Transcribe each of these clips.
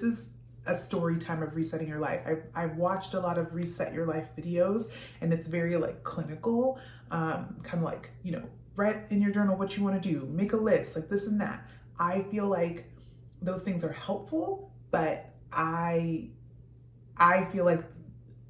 is a story time of resetting your life. I've watched a lot of reset your life videos, and it's very like clinical, kind of like, you know, write in your journal what you want to do, make a list, like this and that. I feel like those things are helpful, but I feel like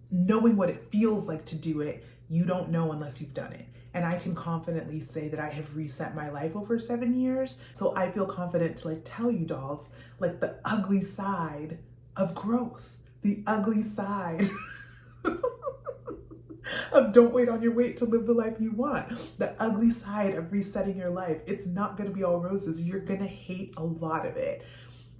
knowing what it feels like to do it, you don't know unless you've done it. And I can confidently say that I have reset my life over 7 years. So I feel confident to like tell you dolls, like the ugly side of growth, the ugly side of don't wait on your wait to live the life you want, the ugly side of resetting your life. It's not gonna be all roses. You're gonna hate a lot of it.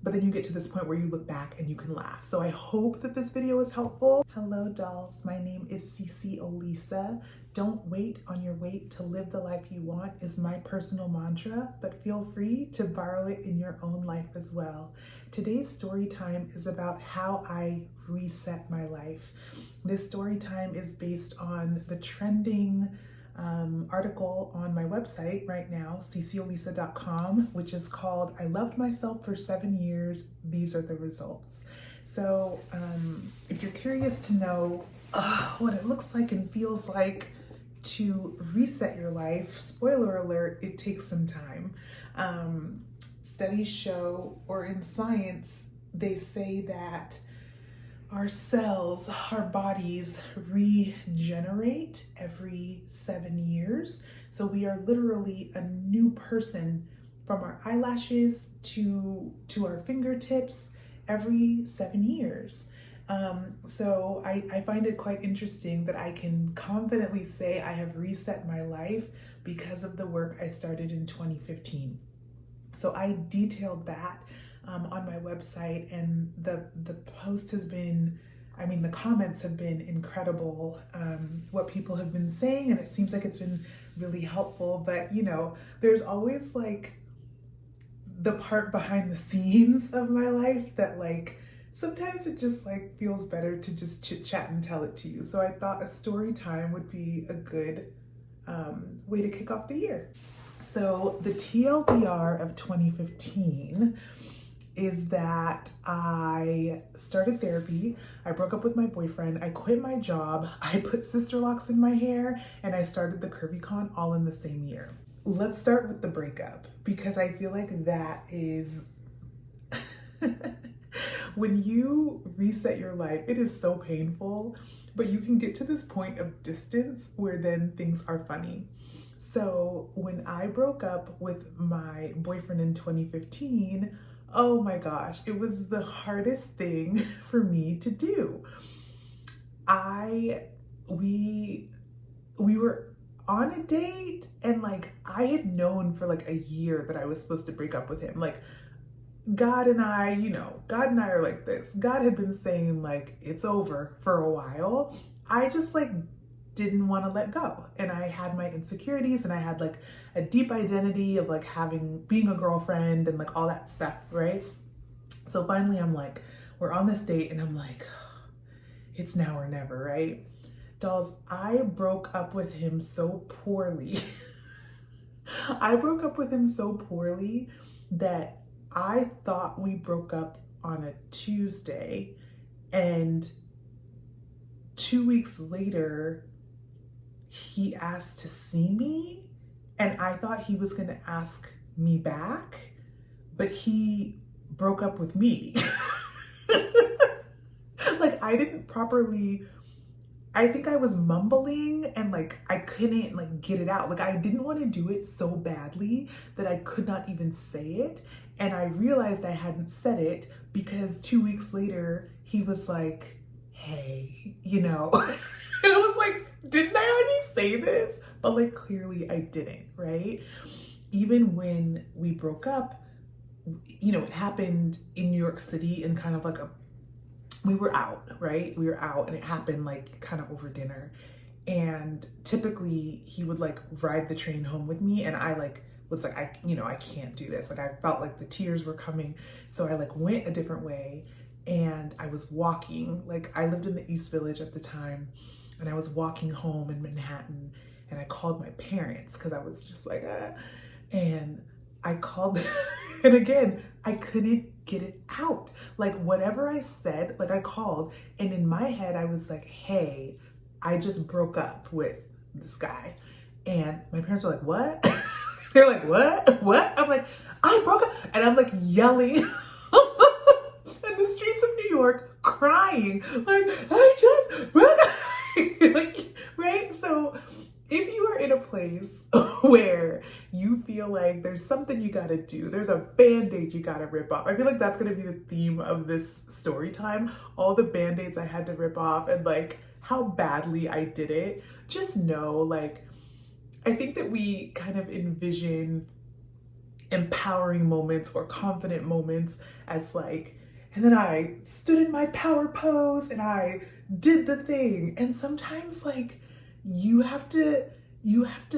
But then you get to this point where you look back and you can laugh. So I hope that this video is helpful. Hello dolls, my name is CeCe Olisa. Don't wait on your wait to live the life you want is my personal mantra, but feel free to borrow it in your own life as well. Today's story time is about how I reset my life. This story time is based on the trending article on my website right now, CeCeOlisa.com, which is called I Loved Myself for 7 Years, These Are the Results. So if you're curious to know what it looks like and feels like to reset your life, spoiler alert, it takes some time. Studies show, or in science, they say that our cells, our bodies regenerate every 7 years. So we are literally a new person from our eyelashes to our fingertips every 7 years. So I find it quite interesting that I can confidently say I have reset my life because of the work I started in 2015. So I detailed that on my website, and the post has been, I mean, the comments have been incredible, what people have been saying, and it seems like it's been really helpful. But you know, there's always like the part behind the scenes of my life that like sometimes it just like feels better to just chit chat and tell it to you. So I thought a story time would be a good way to kick off the year. So the TLDR of 2015 is that I started therapy, I broke up with my boyfriend, I quit my job, I put sister locks in my hair, and I started the CurvyCon all in the same year. Let's start with the breakup, because I feel like that is, when you reset your life, it is so painful, but you can get to this point of distance where then things are funny. So when I broke up with my boyfriend in 2015, oh my gosh, it was the hardest thing for me to do. We were on a date, and like I had known for like a year that I was supposed to break up with him. Like God and I, you know, God and I are like this. God had been saying like it's over for a while. I just like didn't want to let go. And I had my insecurities, and I had like a deep identity of like being a girlfriend and like all that stuff, right? So finally I'm like, we're on this date, and I'm like, it's now or never, right? Dolls, I broke up with him so poorly. I broke up with him so poorly that I thought we broke up on a Tuesday, and 2 weeks later, he asked to see me, and I thought he was gonna ask me back, but he broke up with me. Like I didn't properly, I think I was mumbling, and like I couldn't like get it out. Like I didn't want to do it so badly that I could not even say it. And I realized I hadn't said it because 2 weeks later he was like, hey, you know, and I was like, didn't I already say this? But like clearly I didn't, right? Even when we broke up, you know, it happened in New York City in kind of like we were out, right? We were out, and it happened like kind of over dinner. And typically he would like ride the train home with me, and I like was like, I can't do this. Like I felt like the tears were coming. So I like went a different way, and I was walking, like I lived in the East Village at the time, and I was walking home in Manhattan, and I called my parents because I was just like, and I called them. And again, I couldn't get it out. Like whatever I said, like I called, and in my head I was like, hey, I just broke up with this guy. And my parents were like, what? They're like, what? I'm like, I broke up. And I'm like yelling in the streets of New York, crying, like, I just broke up. Like, right? So if you are in a place where you feel like there's something you gotta do, there's a band-aid you gotta rip off. I feel like that's gonna be the theme of this story time. All the band-aids I had to rip off and like how badly I did it. Just know, like, I think that we kind of envision empowering moments or confident moments as like, and then I stood in my power pose and I did the thing. And sometimes like you have to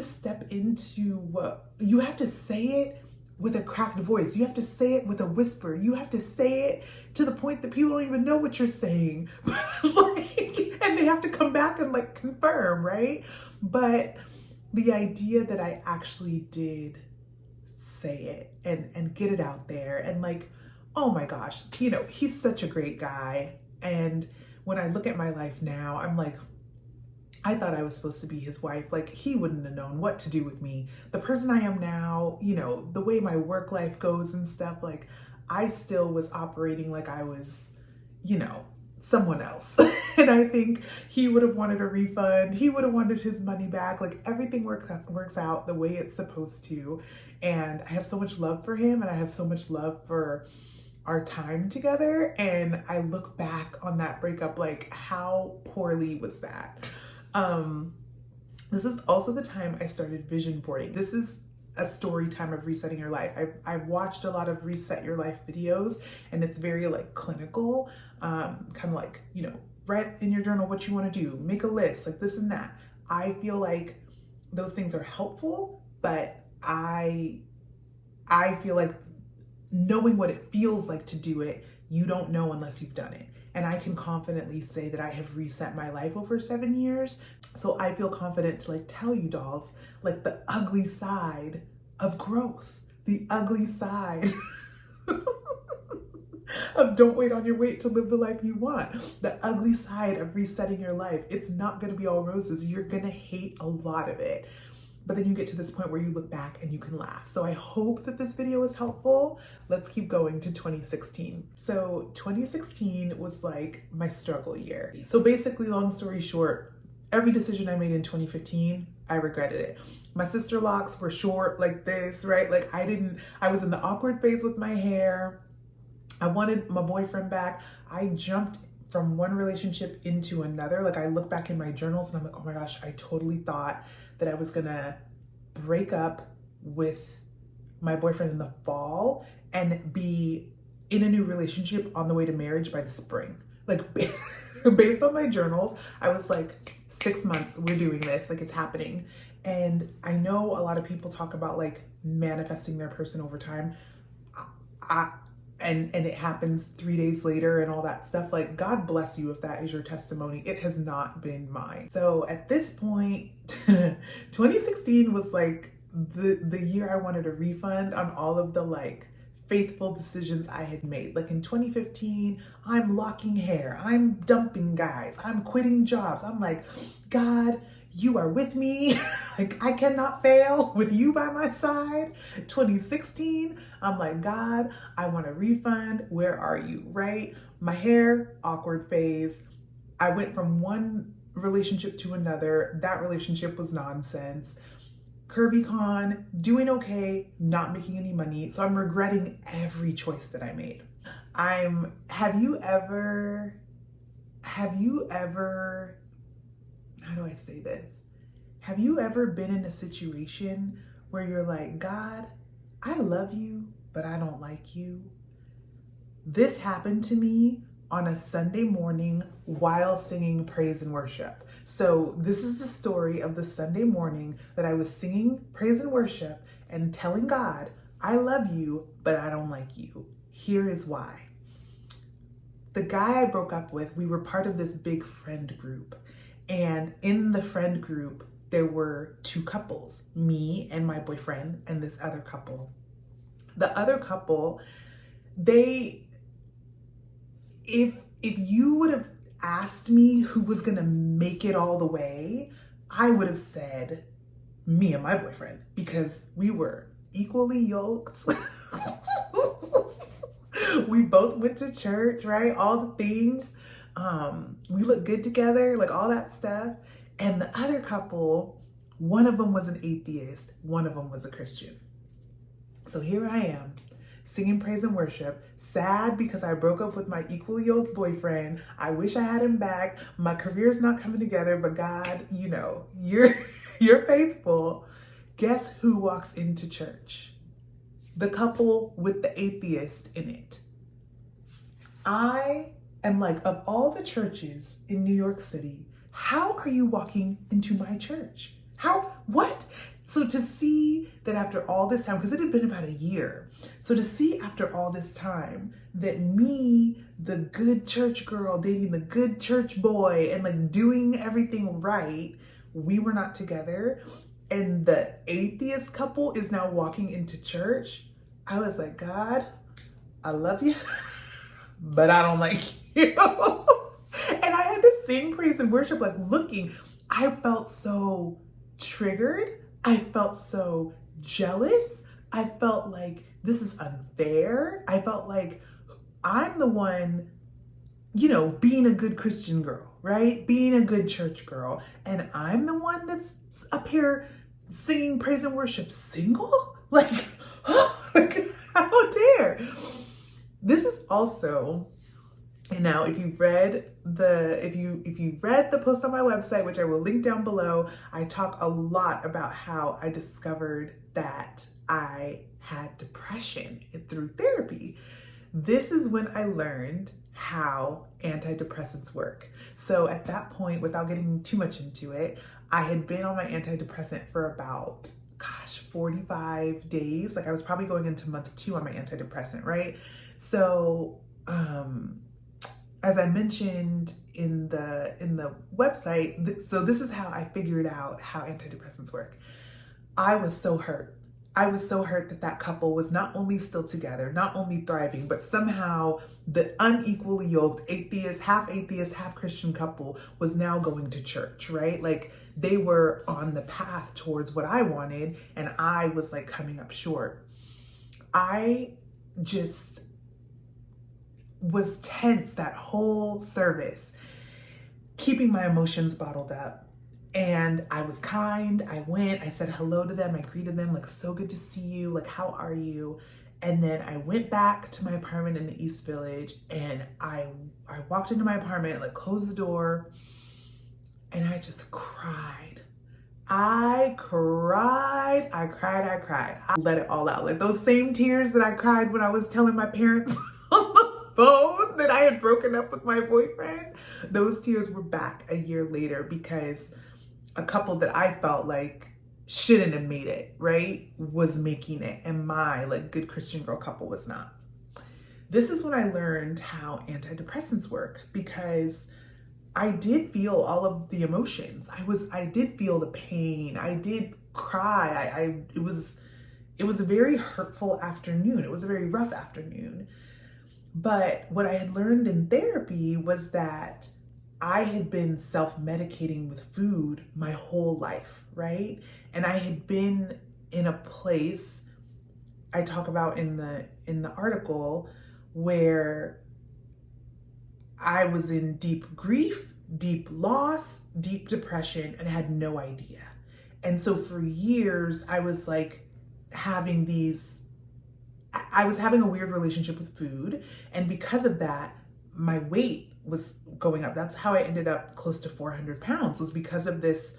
step into what you have to say it with a cracked voice. You have to say it with a whisper. You have to say it to the point that people don't even know what you're saying. Like, and they have to come back and like confirm, right? But the idea that I actually did say it and get it out there and like, oh my gosh, you know, he's such a great guy. And when I look at my life now, I'm like, I thought I was supposed to be his wife. Like he wouldn't have known what to do with me. The person I am now, you know, the way my work life goes and stuff, like I still was operating like I was, you know, someone else. And I think he would have wanted a refund. He would have wanted his money back. Like everything works out the way it's supposed to. And I have so much love for him and I have so much love for our time together. And I look back on that breakup, like how poorly was that? This is also the time I started vision boarding. This is a story time of resetting your life. I've watched a lot of reset your life videos and it's very like clinical, kind of like, you know, write in your journal what you want to do, make a list, like this and that. I feel like those things are helpful, but I feel like knowing what it feels like to do it, you don't know unless you've done it. And I can confidently say that I have reset my life over 7 years. So I feel confident to like tell you dolls, like the ugly side of growth, the ugly side of don't wait on your weight to live the life you want, the ugly side of resetting your life. It's not gonna be all roses. You're gonna hate a lot of it. But then you get to this point where you look back and you can laugh. So I hope that this video is helpful. Let's keep going to 2016. So 2016 was like my struggle year. So basically, long story short, every decision I made in 2015, I regretted it. My sister locks were short like this, right? Like I was in the awkward phase with my hair. I wanted my boyfriend back. I jumped from one relationship into another. Like I look back in my journals and I'm like, oh my gosh, I totally thought that I was gonna break up with my boyfriend in the fall and be in a new relationship on the way to marriage by the spring. Like based on my journals, I was like, 6 months, we're doing this, like it's happening. And I know a lot of people talk about like manifesting their person over time. And it happens 3 days later and all that stuff. Like, God bless you if that is your testimony. It has not been mine. So at this point, 2016 was like the year I wanted a refund on all of the like faithful decisions I had made. Like in 2015, I'm locking hair, I'm dumping guys, I'm quitting jobs. I'm like, God, you are with me. Like I cannot fail with you by my side. 2016, I'm like, God, I want a refund. Where are you, right? My hair, awkward phase. I went from one relationship to another. That relationship was nonsense. CurvyCon, doing okay, not making any money. So I'm regretting every choice that I made. Have you ever, how do I say this? Have you ever been in a situation where you're like, God, I love you, but I don't like you? This happened to me on a Sunday morning while singing praise and worship. So this is the story of the Sunday morning that I was singing praise and worship and telling God, I love you, but I don't like you. Here is why. The guy I broke up with, we were part of this big friend group. And in the friend group, there were 2 couples, me and my boyfriend and this other couple. The other couple, if you would have asked me who was gonna make it all the way, I would have said me and my boyfriend, because we were equally yoked. We both went to church, right? All the things. We looked good together, like all that stuff. And the other couple, one of them was an atheist, one of them was a Christian. So here I am, singing praise and worship, sad because I broke up with my equally yoked boyfriend. I wish I had him back. My career's not coming together, but God, you know, you're faithful. Guess who walks into church? The couple with the atheist in it. I am like, of all the churches in New York City, how are you walking into my church? What? So to see that after all this time, because it had been about a year, so to see after all this time that me, the good church girl, dating the good church boy and like doing everything right, we were not together, and the atheist couple is now walking into church, I was like, God, I love you, but I don't like you. And I had to sing praise and worship, like looking. I felt so triggered. I felt so jealous. I felt like this is unfair. I felt like I'm the one, you know, being a good Christian girl, right? Being a good church girl. And I'm the one that's up here singing praise and worship single? Like, how dare? This is also, and now if you've read if you read the post on my website, which I will link down below, I talk a lot about how I discovered that I had depression through therapy. This is when I learned how antidepressants work. So at that point, without getting too much into it, I had been on my antidepressant for about, 45 days. Like I was probably going into month 2 on my antidepressant, right? So, as I mentioned in the website, so this is how I figured out how antidepressants work. I was so hurt. I was so hurt that couple was not only still together, not only thriving, but somehow the unequally yoked half atheist, half Christian couple was now going to church, right? Like they were on the path towards what I wanted, and I was like coming up short. I just was tense that whole service, keeping my emotions bottled up. And I was kind. I went, I said hello to them. I greeted them like, so good to see you. Like, how are you? And then I went back to my apartment in the East Village, and I walked into my apartment, like closed the door, and I just cried. I cried. I let it all out. Like those same tears that I cried when I was telling my parents on the phone that I had broken up with my boyfriend, those tears were back a year later because a couple that I felt like shouldn't have made it, right, was making it, and my like good Christian girl couple was not. This is when I learned how antidepressants work, because I did feel all of the emotions. I did feel the pain. I did cry. It was a very hurtful afternoon. It was a very rough afternoon. But what I had learned in therapy was that I had been self-medicating with food my whole life, right? And I had been in a place I talk about in the article where I was in deep grief, deep loss, deep depression, and had no idea. And so for years, I was like I was having a weird relationship with food. And because of that, my weight was going up. That's how I ended up close to 400 pounds, was because of this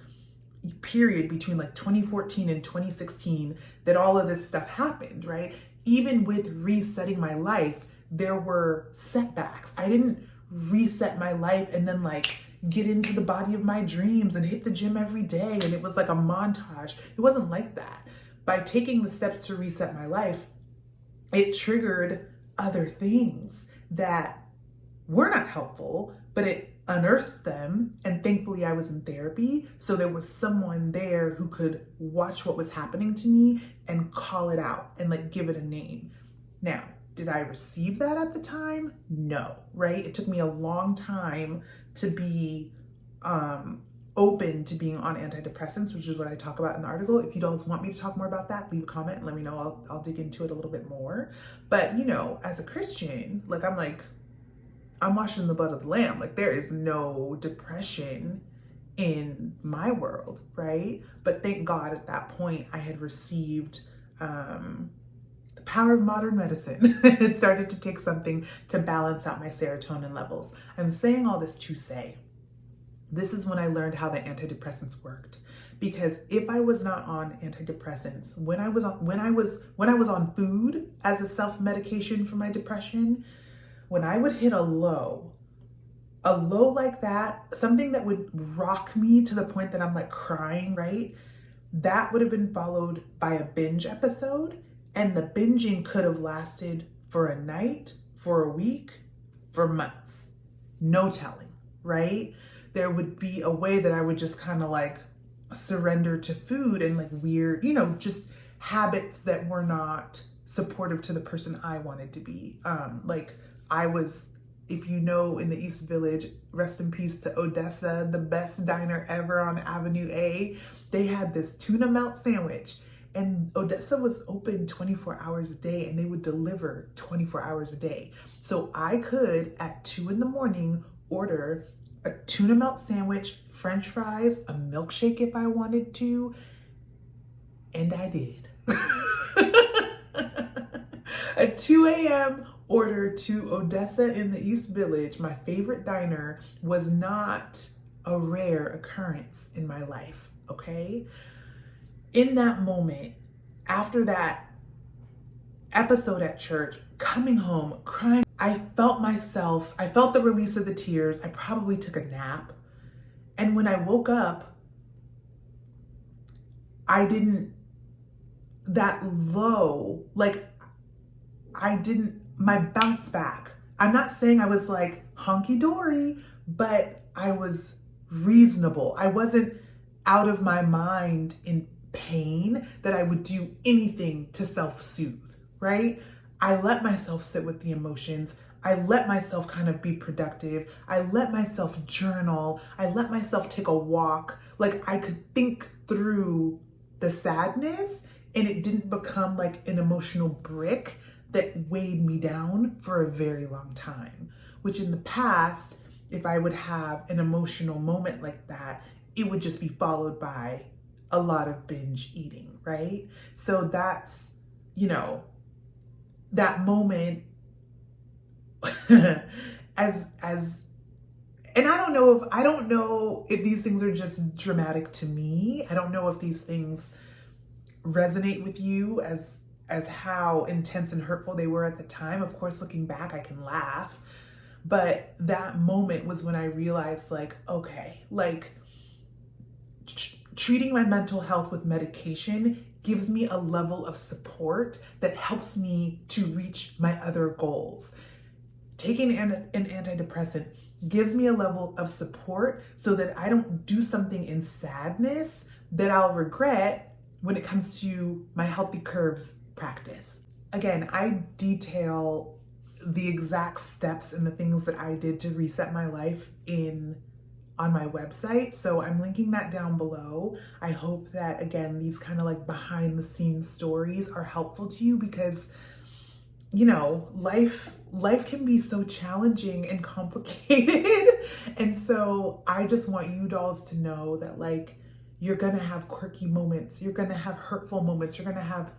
period between like 2014 and 2016 that all of this stuff happened, right? Even with resetting my life, there were setbacks. I didn't reset my life and then like get into the body of my dreams and hit the gym every day and it was like a montage. It wasn't like that. By taking the steps to reset my life, it triggered other things that were not helpful, but it unearthed them. And thankfully I was in therapy, so there was someone there who could watch what was happening to me and call it out and like give it a name. Now, Did I receive that at the time? No, right? It took me a long time to be open to being on antidepressants, which is what I talk about in the article. If you guys want me to talk more about that, leave a comment and let me know. I'll dig into it a little bit more. But you know, as a Christian, like I'm washing the blood of the lamb. Like there is no depression in my world, right? But thank God at that point I had received the power of modern medicine. It started to take something to balance out my serotonin levels. I'm saying all this to say, this is when I learned how the antidepressants worked. Because if I was not on antidepressants, when I was on food as a self-medication for my depression, when I would hit a low like that, something that would rock me to the point that I'm like crying, right? That would have been followed by a binge episode. And the binging could have lasted for a night, for a week, for months. No telling, right? There would be a way that I would just kind of like surrender to food and like weird, you know, just habits that were not supportive to the person I wanted to be. Like I was, if you know, in the East Village, rest in peace to Odessa, the best diner ever on Avenue A. They had this tuna melt sandwich, and Odessa was open 24 hours a day, and they would deliver 24 hours a day. So I could, at 2 a.m, order a tuna melt sandwich, French fries, a milkshake if I wanted to, and I did. At 2 a.m. order to Odessa in the East Village, my favorite diner, was not a rare occurrence in my life, okay? In that moment, after that episode at church, coming home, crying, I felt the release of the tears. I probably took a nap. And when I woke up, my bounce back. I'm not saying I was like honky-dory, but I was reasonable. I wasn't out of my mind in pain that I would do anything to self-soothe, right? I let myself sit with the emotions. I let myself kind of be productive. I let myself journal. I let myself take a walk. Like I could think through the sadness, and it didn't become like an emotional brick that weighed me down for a very long time. Which in the past, if I would have an emotional moment like that, it would just be followed by a lot of binge eating, right? So that's, you know, that moment and I don't know if these things are just dramatic to me. I don't know if these things resonate with you as how intense and hurtful they were at the time. Of course, looking back, I can laugh. But that moment was when I realized, like, okay, like treating my mental health with medication gives me a level of support that helps me to reach my other goals. Taking an antidepressant gives me a level of support so that I don't do something in sadness that I'll regret when it comes to my Healthy Curves practice. Again, I detail the exact steps and the things that I did to reset my life on my website. So I'm linking that down below. I hope that, again, these kind of like behind the scenes stories are helpful to you because, you know, life can be so challenging and complicated. And so I just want you dolls to know that, like, you're gonna have quirky moments, you're gonna have hurtful moments, you're gonna have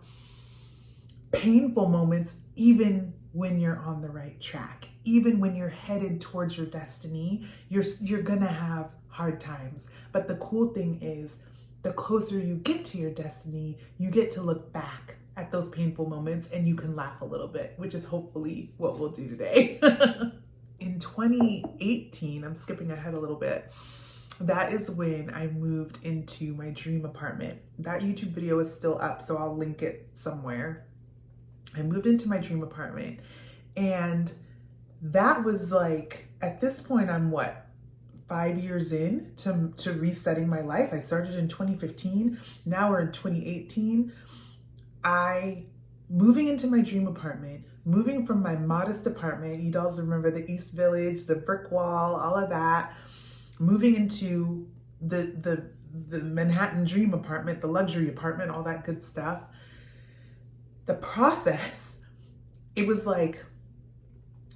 painful moments, even when you're on the right track, even when you're headed towards your destiny, you're gonna have hard times. But the cool thing is, the closer you get to your destiny, you get to look back at those painful moments and you can laugh a little bit, which is hopefully what we'll do today. In 2018, I'm skipping ahead a little bit, that is when I moved into my dream apartment. That YouTube video is still up, so I'll link it somewhere. I moved into my dream apartment, and that was like, at this point, I'm 5 years in to resetting my life. I started in 2015. Now we're in 2018. Moving into my dream apartment, moving from my modest apartment, you dolls remember the East Village, the brick wall, all of that, moving into the Manhattan dream apartment, the luxury apartment, all that good stuff. The process, it was like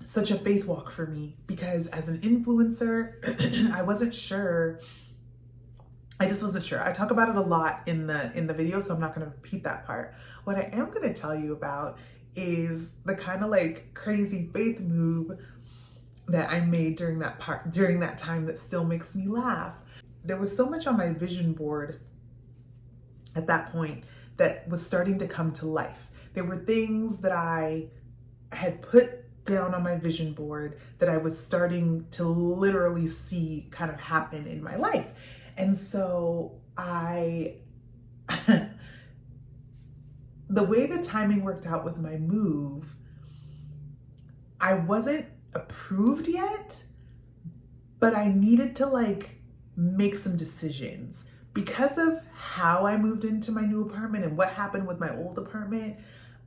such a faith walk for me, because as an influencer, I wasn't sure. I just wasn't sure. I talk about it a lot in the video, so I'm not going to repeat that part. What I am going to tell you about is the kind of like crazy faith move that I made during that time that still makes me laugh. There was so much on my vision board at that point that was starting to come to life. There were things that I had put down on my vision board that I was starting to literally see kind of happen in my life. And so the way the timing worked out with my move, I wasn't approved yet, but I needed to like make some decisions because of how I moved into my new apartment and what happened with my old apartment.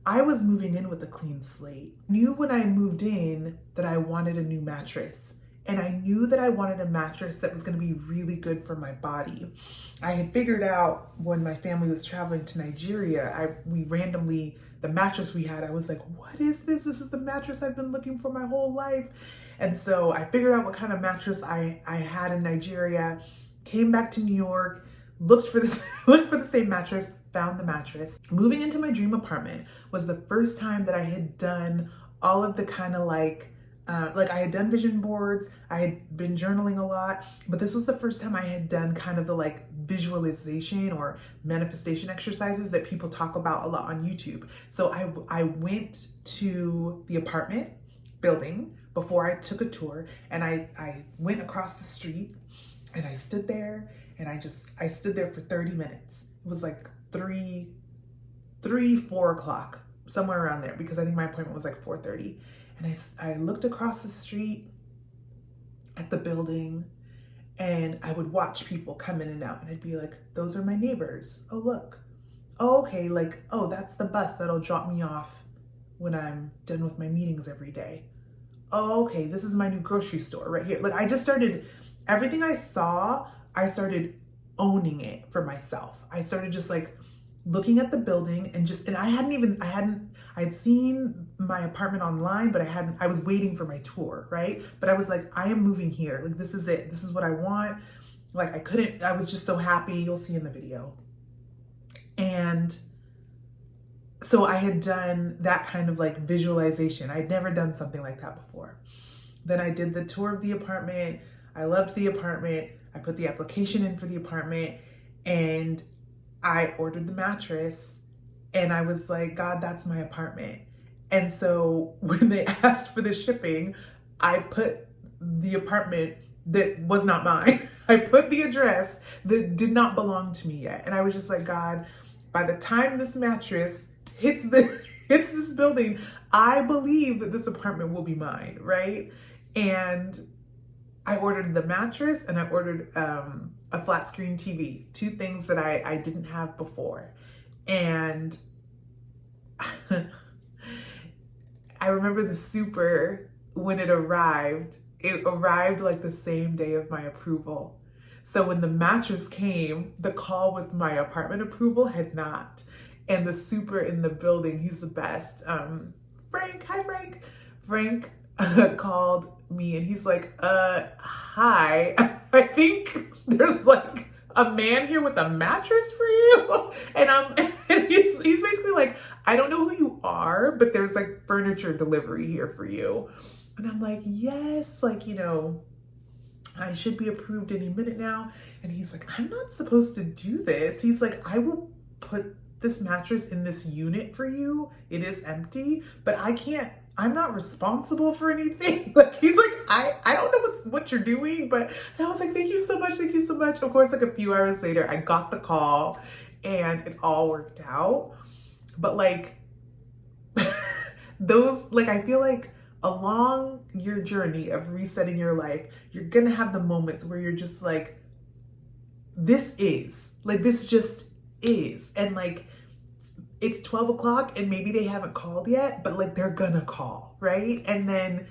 I was moving in with a clean slate. I knew when I moved in that I wanted a new mattress. And I knew that I wanted a mattress that was going to be really good for my body. I had figured out when my family was traveling to Nigeria, the mattress we had, I was like, what is this? This is the mattress I've been looking for my whole life. And so I figured out what kind of mattress I had in Nigeria, came back to New York, looked for the same mattress, found the mattress. Moving into my dream apartment was the first time that I had done all of the kind of like I had done vision boards, I had been journaling a lot, but this was the first time I had done kind of the like visualization or manifestation exercises that people talk about a lot on YouTube. So I went to the apartment building before I took a tour, and I went across the street and I stood there and I stood there for 30 minutes. It was like 4 o'clock, somewhere around there, because I think my appointment was like 4:30. And I looked across the street at the building, and I would watch people come in and out, and I'd be like, those are my neighbors. Oh, look. Oh, okay. Like, oh, that's the bus that'll drop me off when I'm done with my meetings every day. Oh, okay. This is my new grocery store right here. Like, I just started, everything I saw, I started owning it for myself. I started just like looking at the building and I had seen my apartment online, but I was waiting for my tour, right? But I was like, I am moving here. Like, this is it. This is what I want. Like, I was just so happy. You'll see in the video. And so I had done that kind of like visualization. I'd never done something like that before. Then I did the tour of the apartment. I loved the apartment. I put the application in for the apartment, and I ordered the mattress. And I was like, God, that's my apartment. And so when they asked for the shipping, I put the apartment that was not mine. I put the address that did not belong to me yet. And I was just like, God, by the time this mattress hits this building, I believe that this apartment will be mine, right? And I ordered the mattress and I ordered a flat screen TV, two things that I didn't have before. And I remember the super, when it arrived like the same day of my approval. So when the mattress came, the call with my apartment approval had not. And the super in the building, he's the best. Frank, hi Frank. Frank called me and he's like, hi, I think there's like a man here with a mattress for you. And he's basically like, I don't know who you are, but there's like furniture delivery here for you. And I'm like, yes, like, you know, I should be approved any minute now. And he's like, I'm not supposed to do this. He's like, I will put this mattress in this unit for you. It is empty, but I'm not responsible for anything. Like, he's like, I don't know what you're doing, but and I was like, thank you so much. Thank you so much. Of course, like a few hours later, I got the call and it all worked out. But like I feel like along your journey of resetting your life, you're going to have the moments where you're just like, this just is. And like, it's 12 o'clock and maybe they haven't called yet, but like they're gonna call, right? And then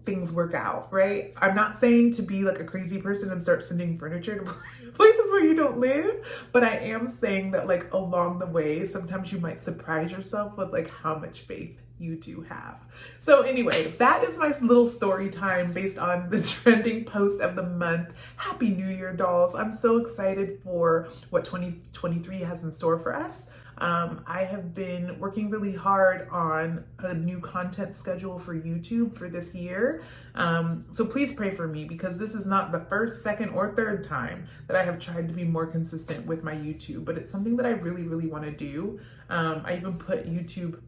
things work out, right? I'm not saying to be like a crazy person and start sending furniture to places where you don't live, but I am saying that like along the way, sometimes you might surprise yourself with like how much faith you do have. So anyway, that is my little story time based on the trending post of the month. Happy New Year, dolls. I'm so excited for what 2023 has in store for us. I have been working really hard on a new content schedule for YouTube for this year. So please pray for me, because this is not the first, second, or third time that I have tried to be more consistent with my YouTube, but it's something that I really, really want to do. I even put YouTube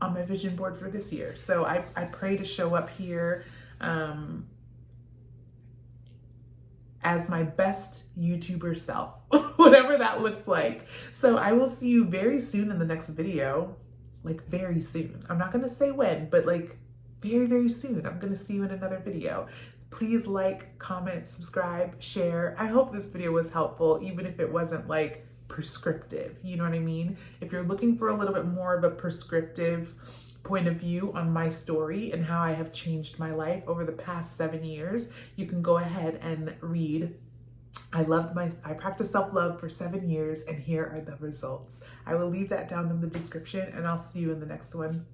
on my vision board for this year. So I pray to show up here as my best YouTuber self, whatever that looks like. So I will see you very soon in the next video, like very soon. I'm not gonna say when, but like very, very soon. I'm gonna see you in another video. Please like, comment, subscribe, share. I hope this video was helpful, even if it wasn't like prescriptive, you know what I mean? If you're looking for a little bit more of a prescriptive point of view on my story and how I have changed my life over the past 7 years, you can go ahead and read I practiced self-love for 7 years, and here are the results. I will leave that down in the description, and I'll see you in the next one.